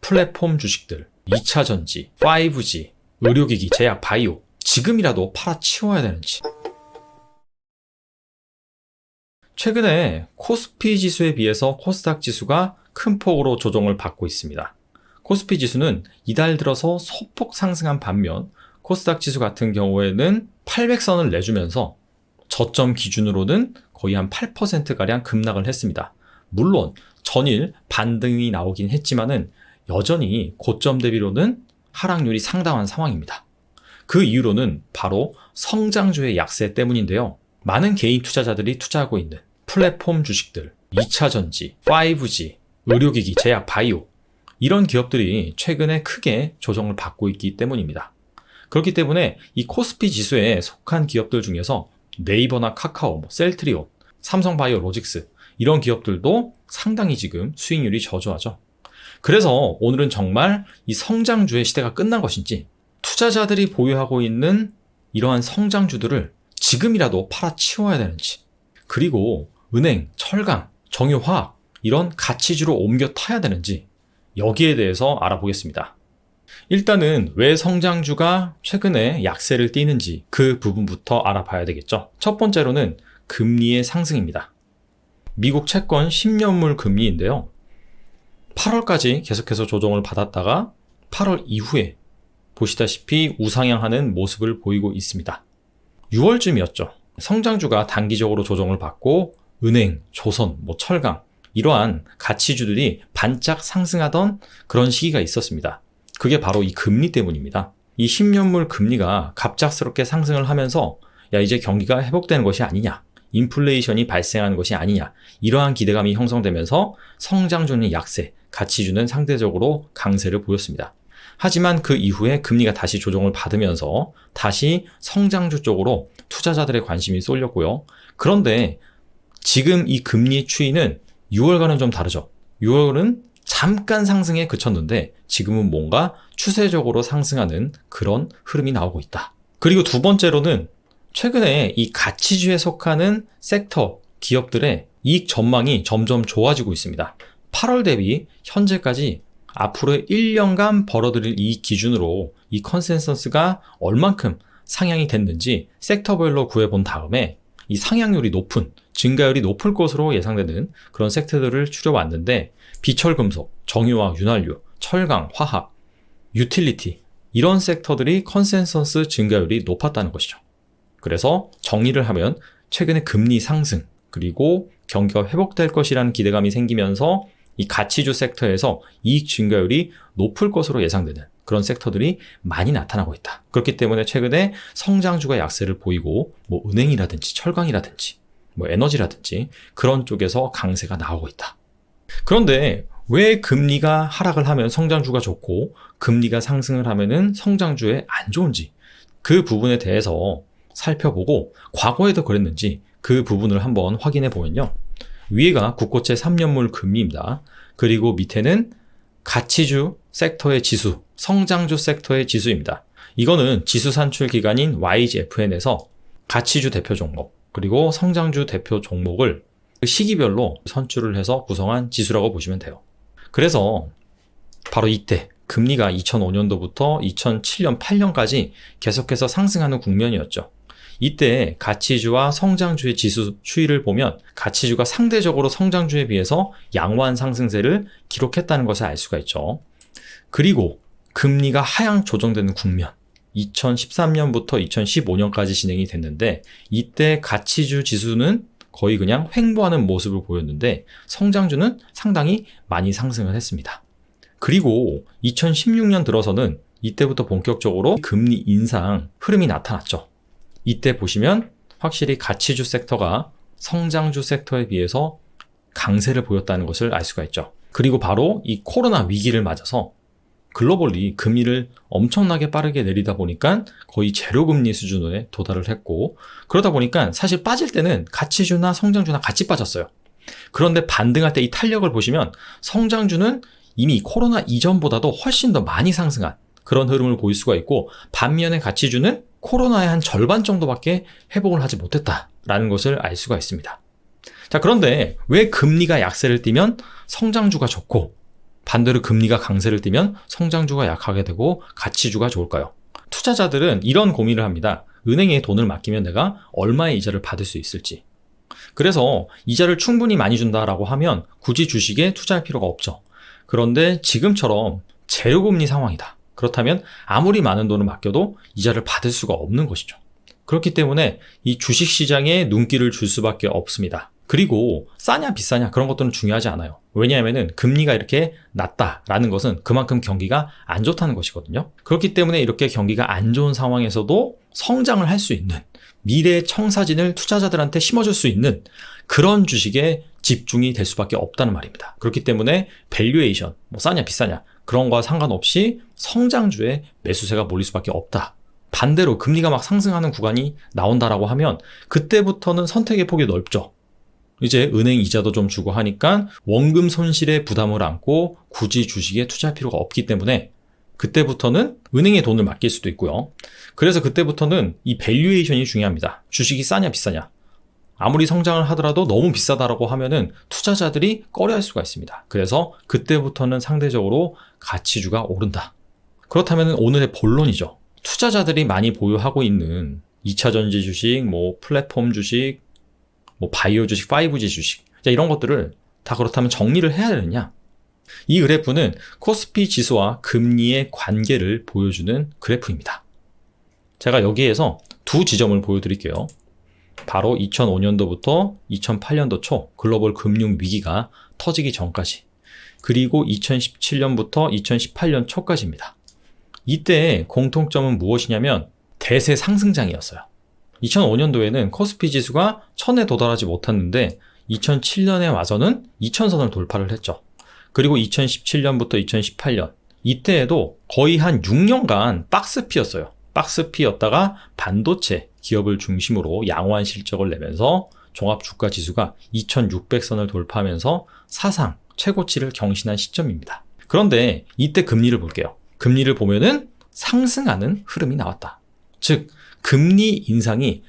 플랫폼 주식들, 2차 전지, 5G, 의료기기, 제약, 바이오 지금이라도 팔아치워야 되는지. 최근에 코스피 지수에 비해서 코스닥 지수가 큰 폭으로 조정을 받고 있습니다. 코스피 지수는 이달 들어서 소폭 상승한 반면 코스닥 지수 같은 경우에는 800선을 내주면서 저점 기준으로는 거의 한 8%가량 급락을 했습니다. 물론 전일 반등이 나오긴 했지만은 여전히 고점 대비로는 하락률이 상당한 상황입니다. 그 이유로는 바로 성장주의 약세 때문인데요. 많은 개인 투자자들이 투자하고 있는 플랫폼 주식들, 2차 전지, 5G, 의료기기, 제약, 바이오 이런 기업들이 최근에 크게 조정을 받고 있기 때문입니다. 그렇기 때문에 이 코스피 지수에 속한 기업들 중에서 네이버나 카카오, 셀트리온, 삼성바이오로직스 이런 기업들도 상당히 지금 수익률이 저조하죠. 그래서 오늘은 정말 이 성장주의 시대가 끝난 것인지 투자자들이 보유하고 있는 이러한 성장주들을 지금이라도 팔아치워야 되는지, 그리고 은행, 철강, 정유화학 이런 가치주로 옮겨 타야 되는지 여기에 대해서 알아보겠습니다. 일단은 왜 성장주가 최근에 약세를 띠는지 그 부분부터 알아봐야 되겠죠. 첫 번째로는 금리의 상승입니다. 미국 채권 10년물 금리인데요. 8월까지 계속해서 조정을 받았다가 8월 이후에 보시다시피 우상향하는 모습을 보이고 있습니다. 6월쯤이었죠. 성장주가 단기적으로 조정을 받고 은행, 조선, 철강 이러한 가치주들이 반짝 상승하던 그런 시기가 있었습니다. 그게 바로 이 금리 때문입니다. 이 10년물 금리가 갑작스럽게 상승을 하면서 이제 경기가 회복되는 것이 아니냐, 인플레이션이 발생하는 것이 아니냐, 이러한 기대감이 형성되면서 성장주는 약세, 가치주는 상대적으로 강세를 보였습니다. 하지만 그 이후에 금리가 다시 조정을 받으면서 다시 성장주 쪽으로 투자자들의 관심이 쏠렸고요. 그런데 지금 이 금리 추이는 6월과는 좀 다르죠. 6월은 잠깐 상승에 그쳤는데 지금은 뭔가 추세적으로 상승하는 그런 흐름이 나오고 있다. 그리고 두 번째로는 최근에 이 가치주에 속하는 섹터 기업들의 이익 전망이 점점 좋아지고 있습니다. 8월 대비 현재까지 앞으로의 1년간 벌어들일 이익 기준으로 이 컨센서스가 얼만큼 상향이 됐는지 섹터별로 구해본 다음에 이 상향률이 높은, 증가율이 높을 것으로 예상되는 그런 섹터들을 추려왔는데 비철금속, 정유화학, 윤활유, 철강, 화학, 유틸리티 이런 섹터들이 컨센서스 증가율이 높았다는 것이죠. 그래서 정리를 하면 최근에 금리 상승 그리고 경기가 회복될 것이라는 기대감이 생기면서 이 가치주 섹터에서 이익 증가율이 높을 것으로 예상되는 그런 섹터들이 많이 나타나고 있다. 그렇기 때문에 최근에 성장주가 약세를 보이고 은행이라든지 철강이라든지 에너지라든지 그런 쪽에서 강세가 나오고 있다. 그런데 왜 금리가 하락을 하면 성장주가 좋고 금리가 상승을 하면은 성장주에 안 좋은지 그 부분에 대해서 살펴보고 과거에도 그랬는지 그 부분을 한번 확인해 보면요. 위에가 국고채 3년물 금리입니다. 그리고 밑에는 가치주 섹터의 지수, 성장주 섹터의 지수입니다. 이거는 지수 산출 기관인 YGFN에서 가치주 대표 종목, 그리고 성장주 대표 종목을 시기별로 선출을 해서 구성한 지수라고 보시면 돼요. 그래서 바로 이때 금리가 2005년도부터 2007년, 8년까지 계속해서 상승하는 국면이었죠. 이때 가치주와 성장주의 지수 추이를 보면 가치주가 상대적으로 성장주에 비해서 양호한 상승세를 기록했다는 것을 알 수가 있죠. 그리고 금리가 하향 조정되는 국면, 2013년부터 2015년까지 진행이 됐는데 이때 가치주 지수는 거의 그냥 횡보하는 모습을 보였는데 성장주는 상당히 많이 상승을 했습니다. 그리고 2016년 들어서는 이때부터 본격적으로 금리 인상 흐름이 나타났죠. 이때 보시면 확실히 가치주 섹터가 성장주 섹터에 비해서 강세를 보였다는 것을 알 수가 있죠. 그리고 바로 이 코로나 위기를 맞아서 글로벌리 금리를 엄청나게 빠르게 내리다 보니까 거의 제로금리 수준에 도달을 했고 그러다 보니까 사실 빠질 때는 가치주나 성장주나 같이 빠졌어요. 그런데 반등할 때 이 탄력을 보시면 성장주는 이미 코로나 이전보다도 훨씬 더 많이 상승한 그런 흐름을 보일 수가 있고 반면에 가치주는 코로나의 한 절반 정도밖에 회복을 하지 못했다라는 것을 알 수가 있습니다. 자, 그런데 왜 금리가 약세를 띠면 성장주가 좋고 반대로 금리가 강세를 띠면 성장주가 약하게 되고 가치주가 좋을까요? 투자자들은 이런 고민을 합니다. 은행에 돈을 맡기면 내가 얼마의 이자를 받을 수 있을지. 그래서 이자를 충분히 많이 준다라고 하면 굳이 주식에 투자할 필요가 없죠. 그런데 지금처럼 제로금리 상황이다. 그렇다면 아무리 많은 돈을 맡겨도 이자를 받을 수가 없는 것이죠. 그렇기 때문에 이 주식시장에 눈길을 줄 수밖에 없습니다. 그리고 싸냐 비싸냐 그런 것들은 중요하지 않아요. 왜냐하면 금리가 이렇게 낮다라는 것은 그만큼 경기가 안 좋다는 것이거든요. 그렇기 때문에 이렇게 경기가 안 좋은 상황에서도 성장을 할 수 있는, 미래의 청사진을 투자자들한테 심어줄 수 있는 그런 주식에 집중이 될 수밖에 없다는 말입니다. 그렇기 때문에 밸류에이션, 싸냐 비싸냐 그런 거와 상관없이 성장주에 매수세가 몰릴 수밖에 없다. 반대로 금리가 막 상승하는 구간이 나온다라고 하면 그때부터는 선택의 폭이 넓죠. 이제 은행 이자도 좀 주고 하니까 원금 손실에 부담을 안고 굳이 주식에 투자할 필요가 없기 때문에 그때부터는 은행에 돈을 맡길 수도 있고요. 그래서 그때부터는 이 밸류에이션이 중요합니다. 주식이 싸냐 비싸냐. 아무리 성장을 하더라도 너무 비싸다라고 하면은 투자자들이 꺼려할 수가 있습니다. 그래서 그때부터는 상대적으로 가치주가 오른다. 그렇다면 오늘의 본론이죠. 투자자들이 많이 보유하고 있는 2차전지 주식, 플랫폼 주식, 바이오 주식, 5G 주식, 이런 것들을 다 그렇다면 정리를 해야 되느냐? 이 그래프는 코스피 지수와 금리의 관계를 보여주는 그래프입니다. 제가 여기에서 두 지점을 보여드릴게요. 바로 2005년도부터 2008년도 초 글로벌 금융 위기가 터지기 전까지, 그리고 2017년부터 2018년 초까지입니다. 이때의 공통점은 무엇이냐면 대세 상승장이었어요. 2005년도에는 코스피 지수가 1000에 도달하지 못했는데 2007년에 와서는 2000선을 돌파를 했죠. 그리고 2017년부터 2018년 이때에도 거의 한 6년간 박스피였어요. 박스피였다가 반도체 기업을 중심으로 양호한 실적을 내면서 종합주가지수가 2600선을 돌파하면서 사상 최고치를 경신한 시점입니다. 그런데 이때 금리를 볼게요. 금리를 보면은 상승하는 흐름이 나왔다. 즉 금리 인상이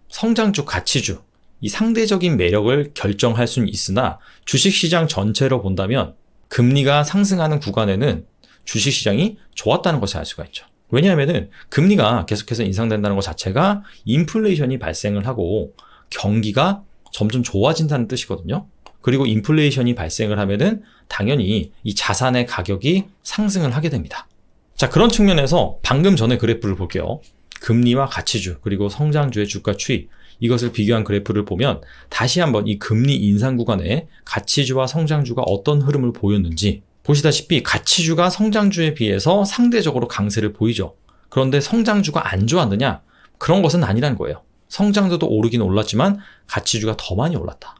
성장주, 가치주, 이 상대적인 매력을 결정할 수는 있으나 주식시장 전체로 본다면 금리가 상승하는 구간에는 주식시장이 좋았다는 것을 알 수가 있죠. 왜냐하면 금리가 계속해서 인상된다는 것 자체가 인플레이션이 발생을 하고 경기가 점점 좋아진다는 뜻이거든요. 그리고 인플레이션이 발생을 하면은 당연히 이 자산의 가격이 상승을 하게 됩니다. 자, 그런 측면에서 방금 전에 그래프를 볼게요. 금리와 가치주 그리고 성장주의 주가 추이, 이것을 비교한 그래프를 보면 다시 한번 이 금리 인상 구간에 가치주와 성장주가 어떤 흐름을 보였는지 보시다시피 가치주가 성장주에 비해서 상대적으로 강세를 보이죠. 그런데 성장주가 안 좋았느냐? 그런 것은 아니라는 거예요. 성장주도 오르긴 올랐지만 가치주가 더 많이 올랐다.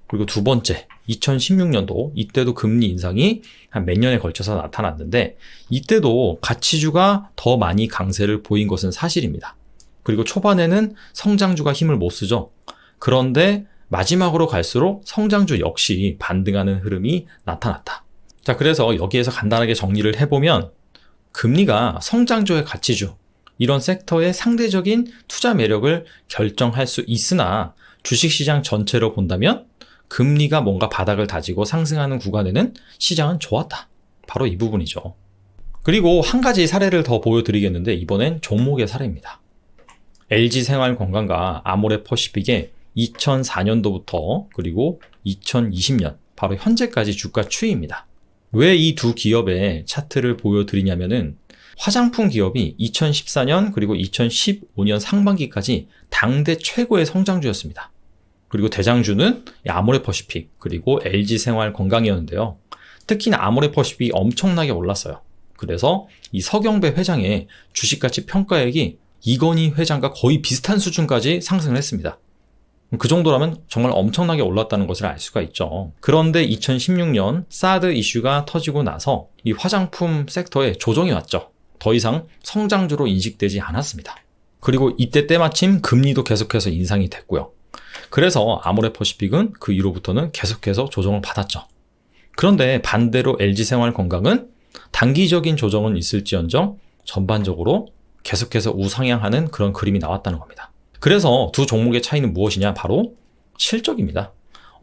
그리고 두 번째, 2016년도 이때도 금리 인상이 한 몇 년에 걸쳐서 나타났는데 이때도 가치주가 더 많이 강세를 보인 것은 사실입니다. 그리고 초반에는 성장주가 힘을 못 쓰죠. 그런데 마지막으로 갈수록 성장주 역시 반등하는 흐름이 나타났다. 자, 그래서 여기에서 간단하게 정리를 해보면 금리가 성장주의 가치주, 이런 섹터의 상대적인 투자 매력을 결정할 수 있으나 주식시장 전체로 본다면 금리가 뭔가 바닥을 다지고 상승하는 구간에는 시장은 좋았다. 바로 이 부분이죠. 그리고 한 가지 사례를 더 보여드리겠는데 이번엔 종목의 사례입니다. LG생활건강과 아모레퍼시픽의 2004년도부터 그리고 2020년 바로 현재까지 주가 추이입니다. 왜 이 두 기업의 차트를 보여드리냐면은 화장품 기업이 2014년 그리고 2015년 상반기까지 당대 최고의 성장주였습니다. 그리고 대장주는 아모레퍼시픽 그리고 LG생활건강이었는데요. 특히나 아모레퍼시픽이 엄청나게 올랐어요. 그래서 이 서경배 회장의 주식가치 평가액이 이건희 회장과 거의 비슷한 수준까지 상승을 했습니다. 그 정도라면 정말 엄청나게 올랐다는 것을 알 수가 있죠. 그런데 2016년 사드 이슈가 터지고 나서 이 화장품 섹터에 조정이 왔죠. 더 이상 성장주로 인식되지 않았습니다. 그리고 이때 때마침 금리도 계속해서 인상이 됐고요. 그래서 아모레퍼시픽은 그 이후로부터는 계속해서 조정을 받았죠. 그런데 반대로 LG생활건강은 단기적인 조정은 있을지언정 전반적으로 계속해서 우상향하는 그런 그림이 나왔다는 겁니다. 그래서 두 종목의 차이는 무엇이냐? 바로 실적입니다.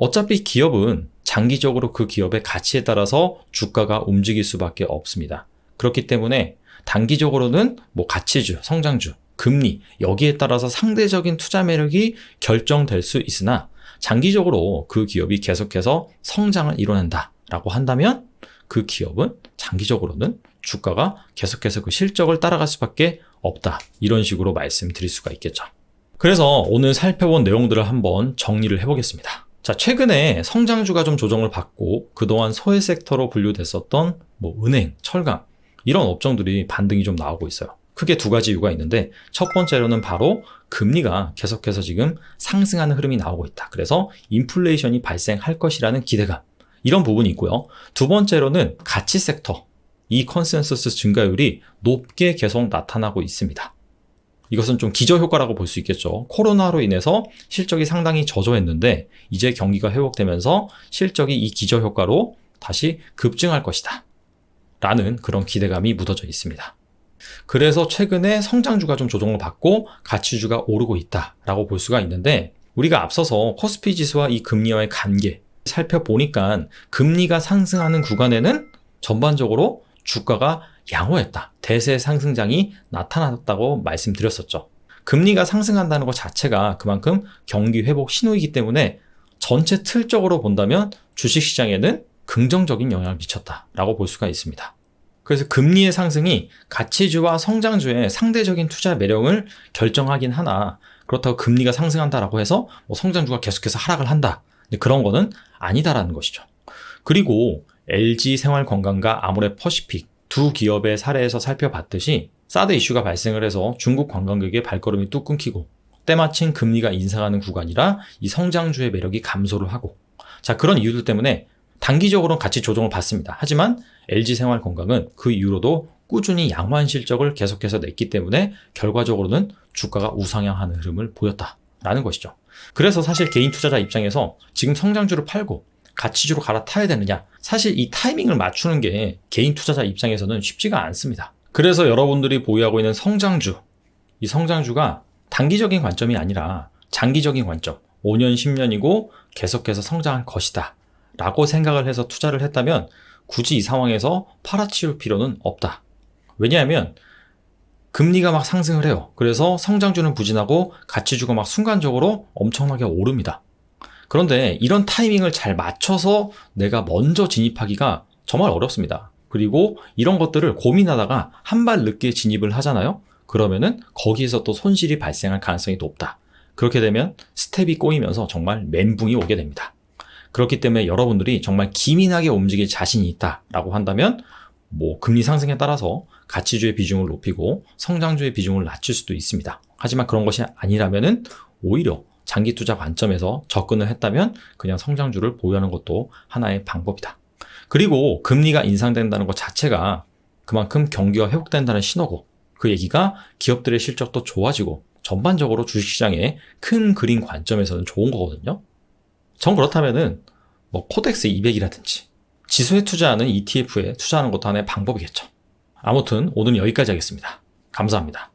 어차피 기업은 장기적으로 그 기업의 가치에 따라서 주가가 움직일 수밖에 없습니다. 그렇기 때문에 단기적으로는 가치주, 성장주, 금리 여기에 따라서 상대적인 투자 매력이 결정될 수 있으나 장기적으로 그 기업이 계속해서 성장을 이뤄낸다라고 한다면 그 기업은 장기적으로는 주가가 계속해서 그 실적을 따라갈 수밖에 없다. 이런 식으로 말씀드릴 수가 있겠죠. 그래서 오늘 살펴본 내용들을 한번 정리를 해보겠습니다. 자, 최근에 성장주가 좀 조정을 받고 그동안 소외 섹터로 분류됐었던 은행, 철강 이런 업종들이 반등이 좀 나오고 있어요. 크게 두 가지 이유가 있는데 첫 번째로는 바로 금리가 계속해서 지금 상승하는 흐름이 나오고 있다. 그래서 인플레이션이 발생할 것이라는 기대감 이런 부분이 있고요. 두 번째로는 가치 섹터 이 컨센서스 증가율이 높게 계속 나타나고 있습니다. 이것은 좀 기저효과라고 볼 수 있겠죠. 코로나로 인해서 실적이 상당히 저조했는데 이제 경기가 회복되면서 실적이 이 기저효과로 다시 급증할 것이다. 라는 그런 기대감이 묻어져 있습니다. 그래서 최근에 성장주가 좀 조정을 받고 가치주가 오르고 있다라고 볼 수가 있는데 우리가 앞서서 코스피 지수와 이 금리와의 관계 살펴보니까 금리가 상승하는 구간에는 전반적으로 주가가 양호했다. 대세 상승장이 나타났다고 말씀드렸었죠. 금리가 상승한다는 것 자체가 그만큼 경기 회복 신호이기 때문에 전체 틀적으로 본다면 주식시장에는 긍정적인 영향을 미쳤다라고 볼 수가 있습니다. 그래서 금리의 상승이 가치주와 성장주의 상대적인 투자 매력을 결정하긴 하나 그렇다고 금리가 상승한다라고 해서 성장주가 계속해서 하락을 한다. 그런 거는 아니다라는 것이죠. 그리고 LG생활건강과 아모레퍼시픽 두 기업의 사례에서 살펴봤듯이 사드 이슈가 발생을 해서 중국 관광객의 발걸음이 뚝 끊기고 때마침 금리가 인상하는 구간이라 이 성장주의 매력이 감소를 하고 자 그런 이유들 때문에 단기적으로는 같이 조정을 받습니다. 하지만 LG생활건강은 그 이후로도 꾸준히 양호한 실적을 계속해서 냈기 때문에 결과적으로는 주가가 우상향하는 흐름을 보였다라는 것이죠. 그래서 사실 개인 투자자 입장에서 지금 성장주를 팔고 가치주로 갈아타야 되느냐 사실 이 타이밍을 맞추는 게 개인 투자자 입장에서는 쉽지가 않습니다. 그래서 여러분들이 보유하고 있는 성장주 이 성장주가 단기적인 관점이 아니라 장기적인 관점 5년 10년이고 계속해서 성장할 것이다 라고 생각을 해서 투자를 했다면 굳이 이 상황에서 팔아치울 필요는 없다. 왜냐하면 금리가 막 상승을 해요. 그래서 성장주는 부진하고 가치주가 막 순간적으로 엄청나게 오릅니다. 그런데 이런 타이밍을 잘 맞춰서 내가 먼저 진입하기가 정말 어렵습니다. 그리고 이런 것들을 고민하다가 한 발 늦게 진입을 하잖아요. 그러면은 거기에서 또 손실이 발생할 가능성이 높다. 그렇게 되면 스텝이 꼬이면서 정말 멘붕이 오게 됩니다. 그렇기 때문에 여러분들이 정말 기민하게 움직일 자신이 있다라고 한다면 금리 상승에 따라서 가치주의 비중을 높이고 성장주의 비중을 낮출 수도 있습니다. 하지만 그런 것이 아니라면은 오히려 장기 투자 관점에서 접근을 했다면 그냥 성장주를 보유하는 것도 하나의 방법이다. 그리고 금리가 인상된다는 것 자체가 그만큼 경기가 회복된다는 신호고 그 얘기가 기업들의 실적도 좋아지고 전반적으로 주식시장의 큰 그림 관점에서는 좋은 거거든요. 전 그렇다면은 코덱스 200이라든지 지수에 투자하는 ETF에 투자하는 것도 하나의 방법이겠죠. 아무튼 오늘은 여기까지 하겠습니다. 감사합니다.